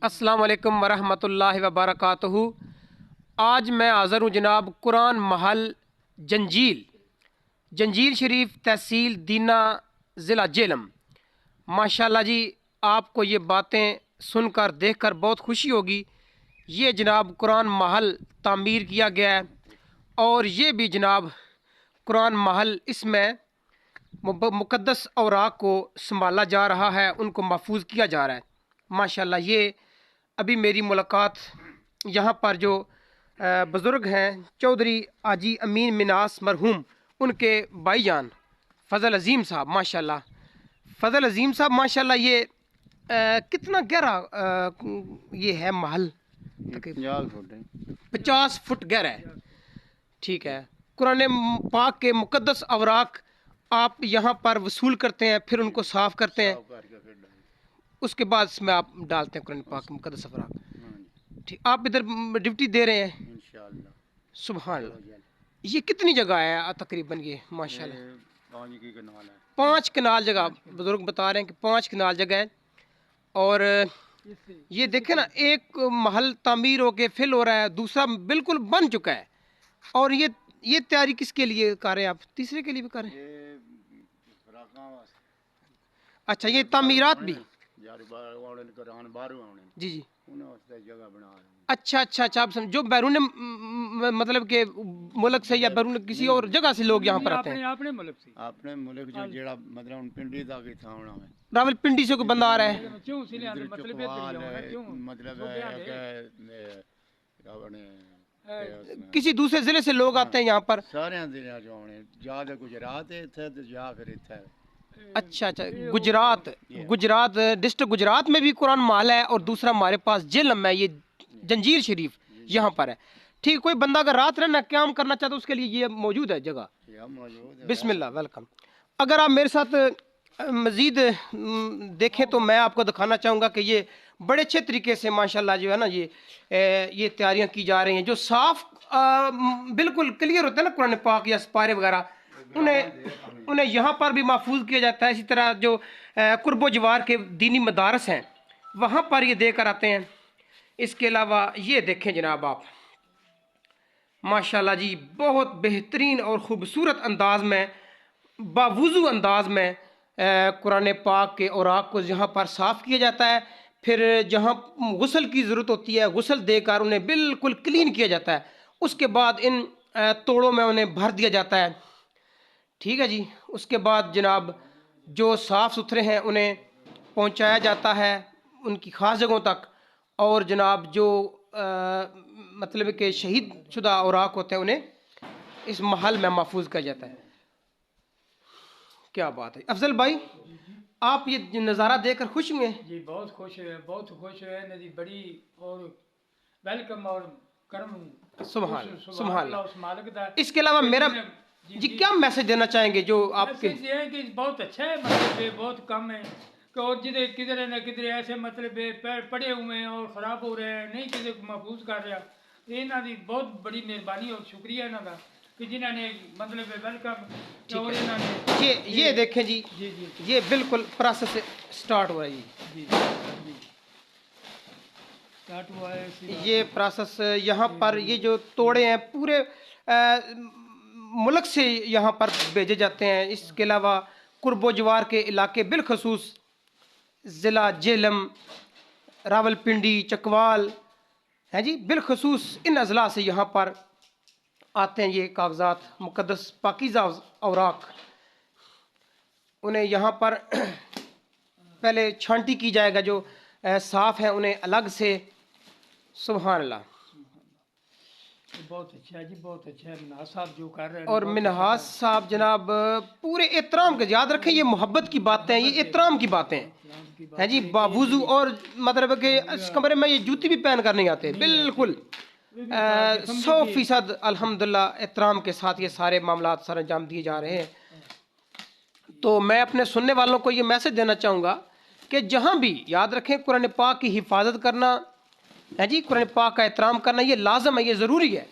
السلام علیکم ورحمۃ اللہ وبرکاتہ۔ آج میں حاضر ہوں جناب قرآن محل جنجیل شریف، تحصیل دینا، ضلع جہلم۔ ماشاءاللہ جی، آپ کو یہ باتیں سن کر دیکھ کر بہت خوشی ہوگی۔ یہ جناب قرآن محل تعمیر کیا گیا ہے، اور یہ بھی جناب قرآن محل، اس میں مقدس اوراق کو سنبھالا جا رہا ہے، ان کو محفوظ کیا جا رہا ہے۔ ماشاءاللہ یہ ابھی میری ملاقات یہاں پر جو بزرگ ہیں چودھری حاجی امین مناس مرحوم، ان کے بھائی جان فضل عظیم صاحب، ماشاءاللہ فضل عظیم صاحب، ماشاءاللہ یہ کتنا گہرا یہ ہے محل؟ 50 فٹ گہرا ہے، ٹھیک ہے۔ قرآن پاک کے مقدس اوراق آپ یہاں پر وصول کرتے ہیں، پھر ان کو صاف کرتے ہیں، اس کے بعد اس میں آپ ڈالتے ہیں قرآن پاک کے مقدس اوراق۔ ٹھیک، آپ ادھر ڈیوٹی دے رہے ہیں انشاءاللہ؟ سبحان اللہ۔ یہ کتنی جگہ ہے تقریباً؟ یہ ماشاءاللہ 5 کنال جگہ بزرگ بتا رہے ہیں کہ 5 کنال جگہ ہے۔ اور یہ دیکھیں نا، ایک محل تعمیر ہو کے فل ہو رہا ہے، دوسرا بالکل بن چکا ہے۔ اور یہ تیاری کس کے لیے کر رہے ہیں آپ؟ تیسرے کے لیے بھی کر رہے ہیں؟ اچھا، یہ تعمیرات بھی؟ جی جی، اچھا اچھا اچھا، آپ جو بیرون مطلب کہ ملک سے یا بیرون کسی اور جگہ سے لوگ یہاں پر آتے ہیں؟ اپنے ملک جو جڑا مطلب پنڈی دا کی تھا ہونا ہے، راول پنڈی سے کوئی بندہ آ رہا ہے؟ مطلب کسی دوسرے ضلع سے لوگ آتے ہیں یہاں پر؟ سارے ضلع جو آنے یا گجرات ہے یا پھر اتھے۔ اچھا اچھا، گجرات ڈسٹرکٹ گجرات میں بھی قرآن محل ہے، اور دوسرا ہمارے پاس جہلم ہے، یہ جنجیل شریف یہاں پر ہے۔ ٹھیک، کوئی بندہ اگر رات رہنا قیام کرنا چاہتا ہے اس کے لیے یہ موجود ہے جگہ؟ بسم اللہ، ویلکم۔ اگر آپ میرے ساتھ مزید دیکھیں تو میں آپ کو دکھانا چاہوں گا کہ یہ بڑے اچھے طریقے سے ماشاءاللہ جو ہے نا یہ تیاریاں کی جا رہی ہیں، جو صاف بالکل کلیئر ہوتا ہے نا قرآن پاک یا سپارے وغیرہ، انہیں یہاں پر بھی محفوظ کیا جاتا ہے۔ اسی طرح جو قرب و جوار کے دینی مدارس ہیں وہاں پر یہ دے کر آتے ہیں۔ اس کے علاوہ یہ دیکھیں جناب آپ، ماشاءاللہ جی بہت بہترین اور خوبصورت انداز میں، باوضو انداز میں قرآن پاک کے اوراق کو یہاں پر صاف کیا جاتا ہے۔ پھر جہاں غسل کی ضرورت ہوتی ہے غسل دے کر انہیں بالکل کلین کیا جاتا ہے، اس کے بعد ان توڑوں میں انہیں بھر دیا جاتا ہے، ٹھیک ہے جی۔ اس کے بعد جناب جو صاف ستھرے ہیں انہیں پہنچایا جاتا ہے ان کی خاص جگہوں تک، اور جناب جو مطلب کہ شہید شدہ اوراق ہوتے ہیں انہیں اس محل میں محفوظ کیا جاتا ہے۔ کیا بات ہے افضل بھائی، آپ یہ نظارہ دیکھ کر خوش ہوئے ہیں؟ جی بہت خوش ہوئے، بہت خوش ہوئے ندی بڑی اور ویلکم اور کرم۔ سبحان سبحان اللہ اس مالک دا۔ اس کے علاوہ میرا جی کیا میسج دینا چاہیں گے جو آپ کے؟ میسج یہ ہے کہ بہت اچھا ہے، مطلب بہت کم ہے کہ اور جدھر کدھر نہ کدھر ایسے مطلب پڑے ہوئے ہیں اور خراب ہو رہے ہیں، نہیں کسی کو محفوظ کر رہا۔ انہوں کی بہت بڑی مہربانی اور شکریہ انہوں کا کہ جنہوں نے مطلب ویلکم۔ اور یہ دیکھیں جی، یہ بالکل پروسیس سٹارٹ ہوا ہے جی، یہ پروسیس یہاں پر یہ جو توڑے ہیں پورے ملک سے یہاں پر بھیجے جاتے ہیں۔ اس کے علاوہ قرب و جوار کے علاقے بالخصوص ضلع جہلم، راول پنڈی، چکوال ہیں جی، بالخصوص ان اضلاع سے یہاں پر آتے ہیں یہ کاغذات، مقدس پاکیزہ اوراق۔ انہیں یہاں پر پہلے چھانٹی کی جائے گا، جو صاف ہیں انہیں الگ سے۔ سبحان اللہ، بہت اچھا جی، بہت اچھا منہاس صاحب جو کر رہے ہیں۔ اور منہاس صاحب جناب پورے احترام کے، یاد رکھیں یہ محبت کی باتیں ہیں، یہ احترام کی باتیں ہیں جی، باوضو۔ اور مطلب کہ اس کمرے میں یہ جوتی بھی پہن کر نہیں آتے، بالکل 100% الحمدللہ احترام کے ساتھ یہ سارے معاملات سر انجام دیے جا رہے ہیں۔ تو میں اپنے سننے والوں کو یہ میسج دینا چاہوں گا کہ جہاں بھی یاد رکھیں قرآن پاک کی حفاظت کرنا ہے جی، قرآن پاک کا احترام کرنا یہ لازم ہے، یہ ضروری ہے۔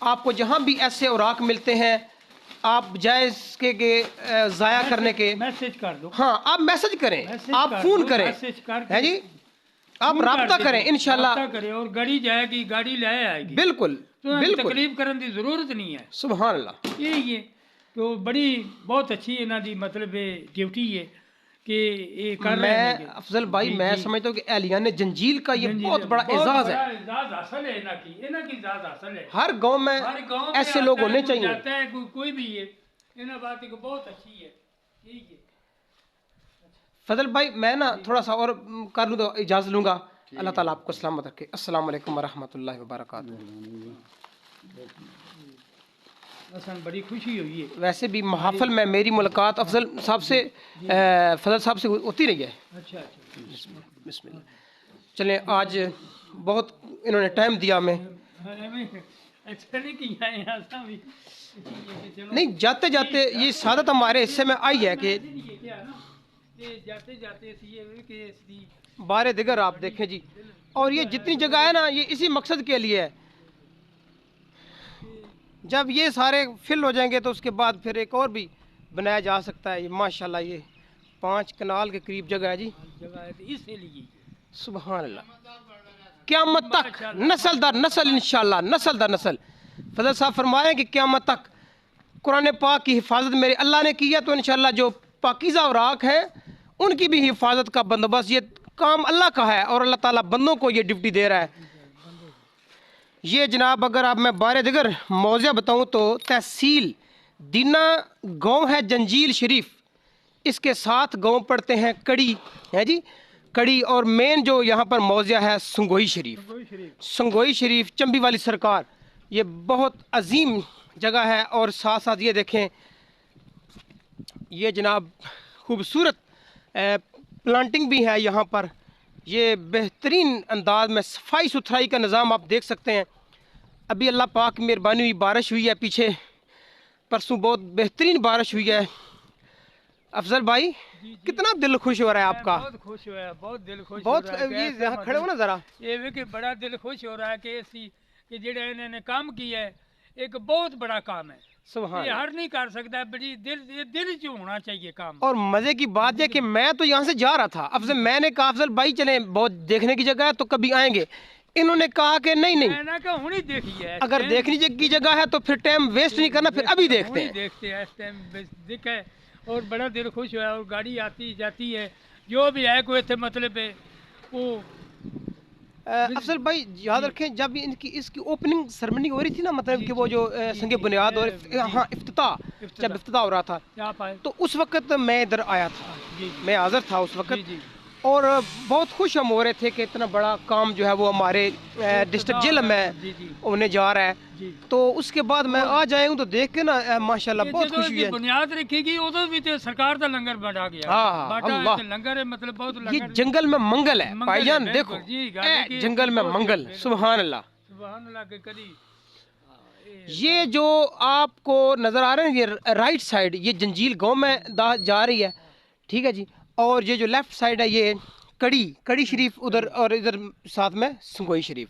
آپ کو جہاں بھی ایسے اوراق ملتے ہیں آپ جائز کے ضائع کرنے کے، میسج کر دو، ہاں آپ میسج کریں، آپ فون کریں ہے جی، آپ فون رابطہ کر کریں دیتے، انشاءاللہ۔ رابطہ کریں اور گاڑی جائے گی، گاڑی لے آئے گی، بالکل تو بالکل، تکلیف کرنے کی ضرورت نہیں ہے۔ سبحان اللہ۔ یہی ہے تو بڑی بہت اچھی انہاں دی مطلب ڈیوٹی ہے کہ یہ کر رہے میں ہیں افضل بھائی میں سمجھتا ہوں کہ اہلیان جنجیل کا یہ بہت بڑا اعزاز ہے، اعزاز حاصل ہے انہاں کی اعزاز حاصل ہے۔ ہر گاؤں میں ہر گاؤں میں ایسے لوگ آتا ہے، ہونے کوئی چاہیے۔ جاتا ہے کوئی بھی ہے، انہاں بات کو بہت اچھی ہے، ٹھیک ہے۔ فضل بھائی میں نا تھوڑا سا اور کر لوں تو اجازت لوں گا۔ اللہ تعالیٰ آپ کو سلامت رکھے۔ السلام علیکم ورحمۃ اللہ وبرکاتہ۔ اصل بڑی خوشی ہوئی ہے۔ ویسے بھی محافل میں میری ملاقات افضل صاحب سے فضل صاحب سے ہوتی رہی ہے۔ اچھا اچھا، بسم اللہ۔ چلیں آج بہت انہوں نے ٹائم دیا ہمیں، اچھا نہیں کیا ہے ایسا بھی، نہیں جاتے جاتے یہ سعادت ہمارے حصے میں آئی ہے کہ جاتے جاتے بارے دیگر آپ دیکھیں جی، اور یہ جتنی جگہ ہے نا یہ اسی مقصد کے لیے ہے۔ جب یہ سارے فل ہو جائیں گے تو اس کے بعد پھر ایک اور بھی بنایا جا سکتا ہے۔ یہ ماشاءاللہ یہ 5 کنال کے قریب جگہ ہے جی، جگہ ہے تو اس لیے سبحان اللہ۔ قیامت تک نسل در نسل انشاءاللہ، نسل در نسل فضل صاحب فرمائیں کہ قیامت تک قرآن پاک کی حفاظت میرے اللہ نے کی ہے، تو انشاءاللہ جو پاکیزہ اوراق ہیں ان کی بھی حفاظت کا بندوبست یہ کام اللہ کا ہے، اور اللہ تعالیٰ بندوں کو یہ ڈیوٹی دے رہا ہے۔ یہ جناب اگر آپ میں بارے دیگر موضوع بتاؤں تو تحصیل دینا گاؤں ہے جنجیل شریف، اس کے ساتھ گاؤں پڑتے ہیں کڑی ہے جی، کڑی، اور مین جو یہاں پر موضوع ہے سنگوئی شریف۔ سنگوئی شریف چمبی والی سرکار، یہ بہت عظیم جگہ ہے۔ اور ساتھ ساتھ یہ دیکھیں یہ جناب خوبصورت پلانٹنگ بھی ہے یہاں پر، یہ بہترین انداز میں صفائی ستھرائی کا نظام آپ دیکھ سکتے ہیں۔ ابھی اللہ پاک کی مہربانی ہوئی، بارش ہوئی ہے پیچھے پرسوں، بہت بہترین بارش ہوئی ہے۔ افضل بھائی کتنا دل خوش ہو رہا ہے آپ کا؟ بہت خوش ہوا ہے، بہت دل خوش ہو بہت رہا ہے۔ یہ یہاں کھڑے ہو نا ذرا، یہ بھی کہ بڑا دل خوش ہو رہا ہے کہ ایسی کہ جڑا انہوں نے کام کیا ہے ایک بہت بڑا کام ہے، سبحان یہ اللہ۔ ہر نہیں کر سکتا، بڑی دل جو ہونا چاہیے کام۔ اور مزے کی بات یہ کہ میں تو یہاں سے جا رہا تھا افضل، میں نے کہا افضل بھائی چلیں بہت دیکھنے کی جگہ ہے تو کبھی آئیں گے، انہوں نے کہا کہ نہیں نہیں، میں نے کہا ہونی دیکھی ہے، اگر دیکھنے کی جگہ ہے تو پھر ٹائم ویسٹ نہیں کرنا، پھر ابھی دیکھتے ہیں۔ دیکھتے ہیں اس ٹائم دیکھا ہے، اور بڑا دل خوش ہوا ہے، اور گاڑی آتی جاتی ہے جو بھی ہے کوئی تھے مطلب ہے وہ افضل بھائی یاد رکھیں جب اس کی اوپننگ سرمنی ہو رہی تھی نا، مطلب کہ وہ جو سنگ بنیاد اور ہاں افتتاح، جب افتتاح ہو رہا تھا کیا پائے، تو اس وقت میں ادھر آیا تھا، جی میں حاضر تھا اس وقت، جی اور بہت خوش ہم ہو رہے تھے کہ اتنا بڑا کام جو ہے وہ ہمارے ڈسٹرکٹ جیل میں جی جی ہونے جا رہا ہے۔ جی، تو اس کے بعد میں آ جائے ہوں تو دیکھ کے نا ماشاءاللہ بہت خوشی ہے۔ بنیاد رکھی گئی ادھر بھی تو سرکار دا لنگر بڑھا گیا، ہاں، باٹا اللہ، ہے لنگر ہے، مطلب بہت یہ لنگر جنگل میں منگل ہے منگل بھائی ہے، جان، بالکل، دیکھو جی، اے جنگل میں منگل، سبحان اللہ۔ سبحان اللہ کے کری یہ جو آپ کو نظر آ رہے ہیں یہ رائٹ سائڈ یہ جنجیل گاؤں میں جا رہی ہے، ٹھیک ہے جی، اور یہ جو لیفٹ سائڈ ہے یہ کڑی شریف ادھر، اور ادھر ساتھ میں سنگوئی شریف۔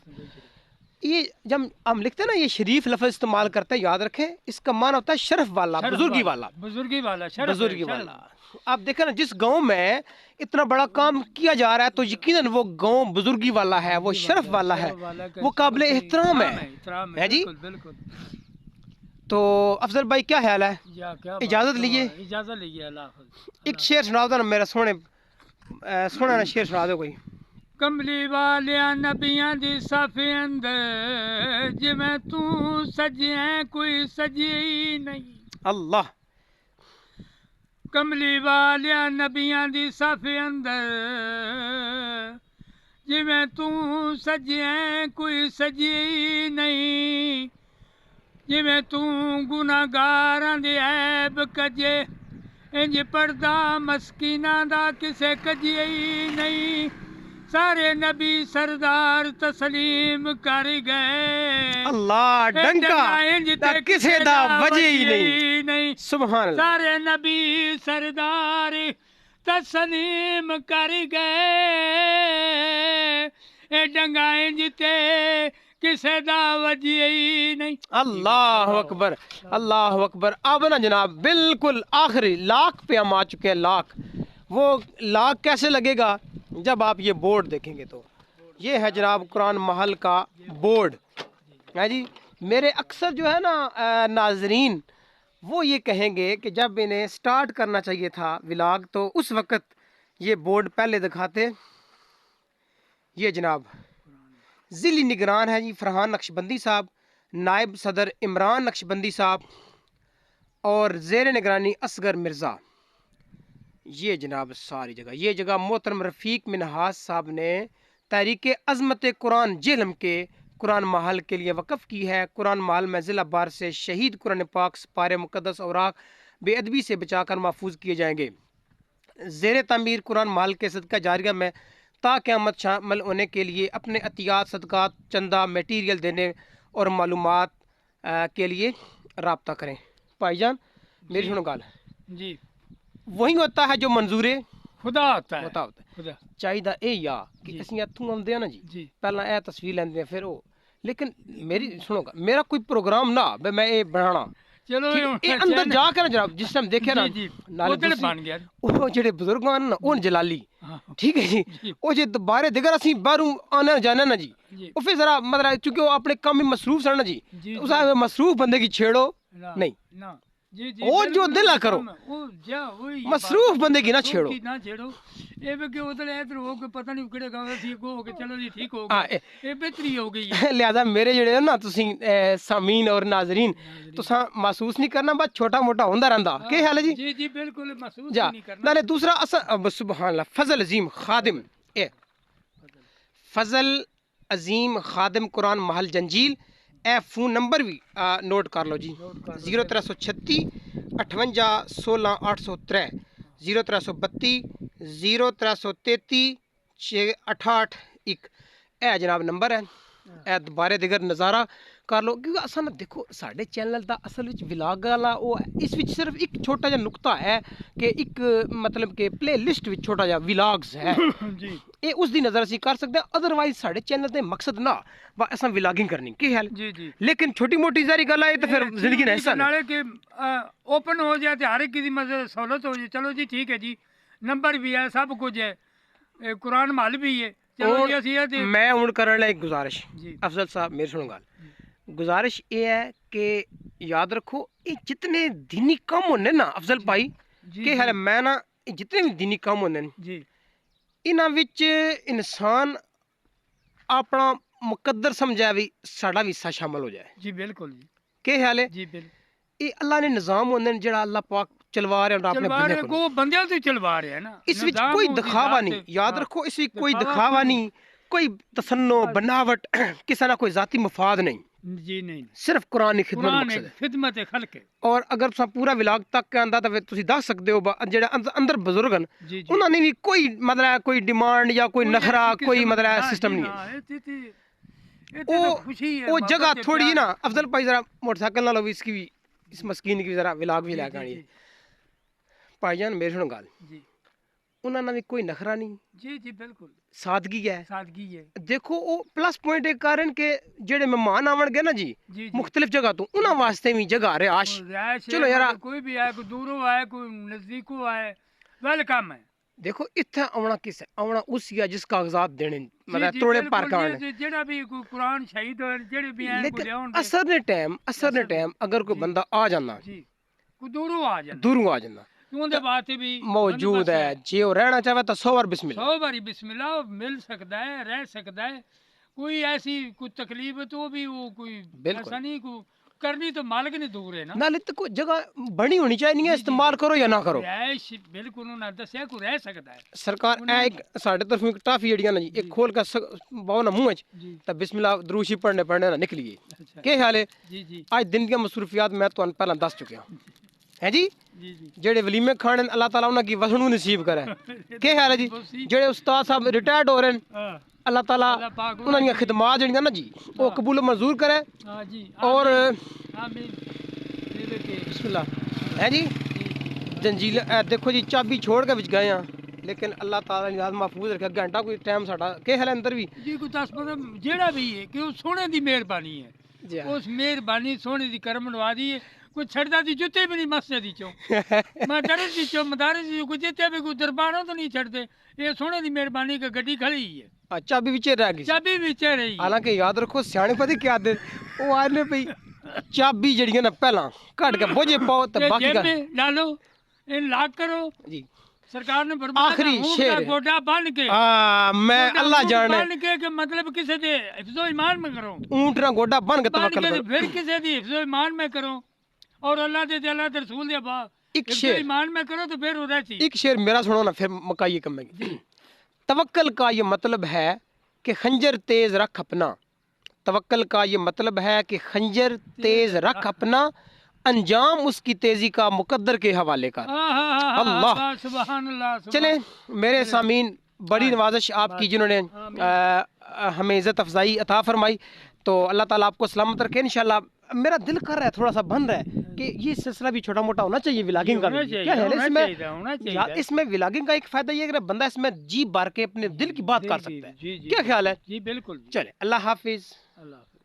یہ جب ہم لکھتے ہیں نا یہ شریف لفظ استعمال کرتے ہیں، یاد رکھیں اس کا معنی ہوتا ہے شرف والا، بزرگی والا، بزرگی والا، شرف ہے، بزرگی شرف۔ والا۔ آپ دیکھیں نا جس گاؤں میں اتنا بڑا کام کیا جا رہا ہے تو یقیناً وہ گاؤں بزرگی والا ہے، وہ شرف والا ہے، وہ قابل احترام ہے جی۔ بالکل بالکل۔ تو افضل بھائی کیا خیال ہے؟ یا کیا اجازت لیجیے، اجازت لیجیے، اللہ حافظ۔ ایک شعر سنا دو نا میرا سونا نا شعر سنا دو کوئی۔ کملی والیاں نبیاں دی صف اندر جویں تو سجیں کوئی سجی نہیں، اللہ، کملی والیاں نبیاں دی صف اندر جویں تو سجیں کوئی سجی نہیں، جویں تو گناہگاراں دے عیب کجے انج پردہ مسکیناں دا کسے کجی نہیں، سارے نبی سردار تسلیم کر گئے، اللہ، ڈنکا کسے دا وجہ ہی نہیں، سبحان اللہ۔ سارے نبی سردار تسلیم کر گئے، اے ڈنگا انج تے کسے دا وجہ ہی نہیں۔ اللہ اکبر، اللہ اکبر۔ اب نا جناب بالکل آخری لاکھ پہ ہم آ چکے ہیں، لاکھ۔ وہ لاکھ کیسے لگے گا جب آپ یہ بورڈ دیکھیں گے تو یہ ہے جناب قرآن محل کا بورڈ ہے جی. میرے اکثر جو ہے نا ناظرین وہ یہ کہیں گے کہ جب انہیں سٹارٹ کرنا چاہیے تھا ولاگ تو اس وقت یہ بورڈ پہلے دکھاتے. یہ جناب ذیلی نگران ہے جی فرحان نقشبندی صاحب، نائب صدر عمران نقشبندی صاحب اور زیر نگرانی اصغر مرزا. یہ جناب ساری جگہ، یہ جگہ محترم رفیق منہاس صاحب نے تحریک عظمت قرآن جہلم کے قرآن محل کے لیے وقف کی ہے. قرآن محل میں ضلع بار سے شہید قرآن پاک سپارے مقدس اوراق بے ادبی سے بچا کر محفوظ کیے جائیں گے. زیر تعمیر قرآن محل کے صدقہ جاریہ میں تا قیامت شامل ہونے کے لیے اپنے عطیات، صدقات، چندہ، میٹیریل دینے اور معلومات کے لیے رابطہ کریں. بھائی جان میری سنو گال، جی وہی ہوتا ہے جو منظور خدا ہوتا ہے. خدا چاہیے اے یا کہ جی. اسی اتوں آتے ہیں نا جی جی پہلا اے تصویر لیندے ہیں پھر وہ. لیکن میری سنو گا، میرا کوئی پروگرام نہ بے میں اے بنانا چلو اے اندر جا کے نا جناب جس ٹائم دیکھے نا جی نالے ادھر دوسری بن گیا. وہ جڑے بزرگ ہیں نا اون جلالی ہاں. ٹھیک ہے جی. جی. وہ جے دوبارے دیگر اسی باہروں آنا جانا نا جی جی وہ پھر ذرا مطلب چونکہ وہ اپنے کام میں مصروف سن نا جی جی اس مصروف بندے کی چھیڑو نہ نہیں. نہ جی جی وہ جو بالکل دل نہ ایسا کرو، کام ہے. وہ جا وہی مصروف بات- بندے کی نہ مصروف چھیڑو. کی نہ چھیڑو. اے بھی کہ ادھر ادھر ہو کے پتہ نہیں کہڑے گاؤں ٹھیک ہو کے چلو جی ٹھیک ہو ہاں، گیا. اے بہتری ہو گئی ہے. لہذا میرے جڑے نا تسی سامعین اور ناظرین تساں محسوس نہیں کرنا، بس چھوٹا موٹا ہوندا رہندا. کی حال ہے جی؟ جی جی بالکل محسوس جا بھی نہیں کرنا. نالے دوسرا سبحان اللہ فضل عظیم خادم فضل عظیم خادم قرآن محل جنجیل. اے فون نمبر بھی نوٹ کر لو جی، 0336 58 16 803 0332 0333 68 1. اے جناب نمبر ہے. اے دوبارے دیگر نظارہ کر لو کیونکہ اصل نا دیکھو ساڈے چینل دا اصل وچ ولاگ والا وہ اس وچ صرف ایک چھوٹا جہا نقطہ ہے کہ ایک مطلب کہ پلے لسٹ وچ چھوٹا جہا ولاگز ہے جی یہ اس دی نظر اسی کر سکتے ہیں. ادروائز ساڈے چینل دے مقصد نہ اساں ولاگنگ کرنی کی حال. جی جی لیکن چھوٹی موٹی ظاہری گل ہے تو پھر زندگی نہ حصہ نہیں. نالے کہ اوپن ہو جائے تو ہر ایک کی مدد سہولت ہو جائے. چلو جی ٹھیک ہے جی نمبر بھی ہے سب کچھ ہے. قرآن محل بھی ہے. چلو جی اسی ہے میں ہوں کرنے ایک گزارش جی افضل صاحب میری سنو گل. گزارش یہ ہے کہ یاد رکھو یہ جتنے دینی کام ہونے نا افضل بھائی جی کہ حال ہے میں نا جتنے بھی دینی کام ہونے جی انہاں وچ انسان اپنا مقدر سمجھا بھی ساڈا بھی حصہ شامل ہو جائے. جی بالکل جی کہ حال ہے جی بالکل. یہ اللہ نے نظام ہوندے نے جڑا اللہ پاک چلوا رہے ہیں اپنے چلوا بندے رہے کو. کو بندیاں تو چلوا رہے ہیں نا. اس وچ نظام کوئی اس دی دکھاوا ذات نہیں. ہے. یاد ہاں. رکھو اس وچ کوئی دکھاوا دکھاوا کوئی نہیں، کوئی تصنع بناوٹ کسی نہ کوئی ذاتی مفاد نہیں. جی نہیں صرف قرآن کی خدمت قرآن مقصد ہے. خدمت خلق ہے. اور اگر تساں پورا ولاگ تک کے آندا تو پھر تسی دس سکتے ہو جڑے اندر بزرگ ہیں جی جی انہوں نے بھی کوئی مطلب کوئی ڈیمانڈ یا کوئی نخرا ایسی کوئی قسم مطلب ہاں سسٹم جی نہیں ہے. ہاں یہ تو خوشی ہے وہ محبت جگہ ہے، تھوڑی پیار نا ہے. افضل بھائی ذرا موٹر سائیکل نہ لو اس کی بھی اس مسکین کی بھی ذرا ولاگ بھی جی لے کے آنی جی ہے. بھائی جان میرے سنو گل جی انہوں نے بھی کوئی نخرا نہیں، جی جی بالکل سادگی ہے. سادگی ہے. دیکھو وہ پلس پوائنٹ ایک کارن کہ جڑے مہمان آون گے نا جی جی جی مختلف جگہ تو انہاں واسطے بھی جگہ رہائش. رہائش چلو یار کوئی بھی آئے کوئی دوروں آئے کوئی نزدیکوں آئے ویلکم ہے. دیکھو اتنے آونا کس ہے آونا اس یا جس کاغذات دینے جی مطلب جی توڑے بالکل. پار یہ جڑا بھی کوئی قرآن شہید ہوئے جڑے بھی ہیں کوئی لیکن لیاؤن اثر نے ٹائم اگر کوئی جی. بندہ آ جانا جی کوئی دوروں آ جانا دوروں آ جانا کیوں دے بات بھی موجود ہے. جی وہ رہنا چاہے تو 100 بار بسم اللہ. 100 باری بسم اللہ مل سکتا ہے رہ سکتا ہے. کوئی ایسی کوئی تکلیف ہے تو بھی وہ کوئی بالکل. ایسا نہیں کوئی کرنی تو مالک نہیں دور ہے نا. نالے تو کوئی جگہ بنی ہونی چاہیے نہیں ہے جی جی استعمال کرو یا نہ کرو. رہائش بالکل انہوں نے دسیا کوئی رہ سکتا ہے. سرکار اے ایک ساڈے طرف ایک ٹافی جڑیاں نا جی ایک کھول کا باؤ نا منہ وچ جی تے بسم اللہ دروشی پڑھنے نا نکلی گئی. اچھا کہ حال ہے جی جی آج دن کی مصروفیات میں تو پہلے دس چکیا ہیں جی. جی جی جڑے ولیمے کھانے اللہ تعالیٰ انہاں کی وسنوں نصیب کرے. کہ حال ہے جی جڑے استاد صاحب ریٹائرڈ ہو رہے ہیں ہاں اللہ تعالیٰ اللہ پاک انہاں دی خدمات جڑیاں نا جی وہ قبول و منظور کرے. ہاں جی اور آمین. بسم اللہ ہے جی جنجیل دیکھو جی چابی چھوڑ کے وچ گئے ہیں لیکن اللہ تعالیٰ نے محفوظ رکھا. گھنٹہ کوئی ٹائم ساڈا کہ حال اندر بھی جی کوئی 10 15 جیڑا بھی ہے کہ وہ سونے دی مہربانی ہے. جی اس مہربانی سونے دی کرم نوازی ہے. کوئی چھڑدا دی جوتے بھی نہیں مسجد چوں مدارس چوں مدارس کوئی جتے بھی کوئی درباروں تو نہیں چھڑتے یہ سونے دی مہربانی کہ گڈی کھڑی ہی ہے اچھا بھی وچے رہ گئی چابی وچ رہی حالانکہ یاد رکھو سیانے پتہ کیا دے وہ آئے نے پئی چابی جڑیاں نا پہلا کٹ کے بوجھے پاؤ تے باقی جیب کا میں ڈالو ان لاک کرو جی سرکار نے فرمایا آخری اونٹ شعر کا ہے۔ گوڈا بن کے میں گوڈا اللہ اونٹ جانے بن کے کہ مطلب کسی دے حفظ و ایمان میں کرو اونٹ نہ گوڈا بن کے بن توکل کے کرو پھر کسی دی حفظ و ایمان میں کرو اور اللہ دے اللہ دے رسول دے با ایک حفظ و شعر ایمان میں کرو تو پھر ہو رہتی ایک شعر میرا سنو نا پھر مکائیے کم میں توکل کا یہ مطلب ہے کہ خنجر تیز رکھ اپنا توکل کا یہ مطلب ہے کہ خنجر تیز رکھ اپنا انجام اس کی تیزی کا مقدر کے حوالے کر اللہ سبحان اللہ چلیں میرے سامعین بڑی نوازش آپ کی جنہوں نے ہمیں عزت افزائی عطا فرمائی تو اللہ تعالیٰ آپ کو سلامت رکھے انشاءاللہ میرا دل کر رہا ہے تھوڑا سا بن رہا ہے کہ یہ سلسلہ بھی چھوٹا موٹا ہونا چاہیے ولاگنگ کا بھی کیا ہے اس میں یار اس میں ولاگنگ کا ایک فائدہ یہ ہے کہ بندہ اس میں جی بار کے اپنے دل کی بات کر سکتا ہے کیا خیال ہے جی بالکل چلے اللہ حافظ اللہ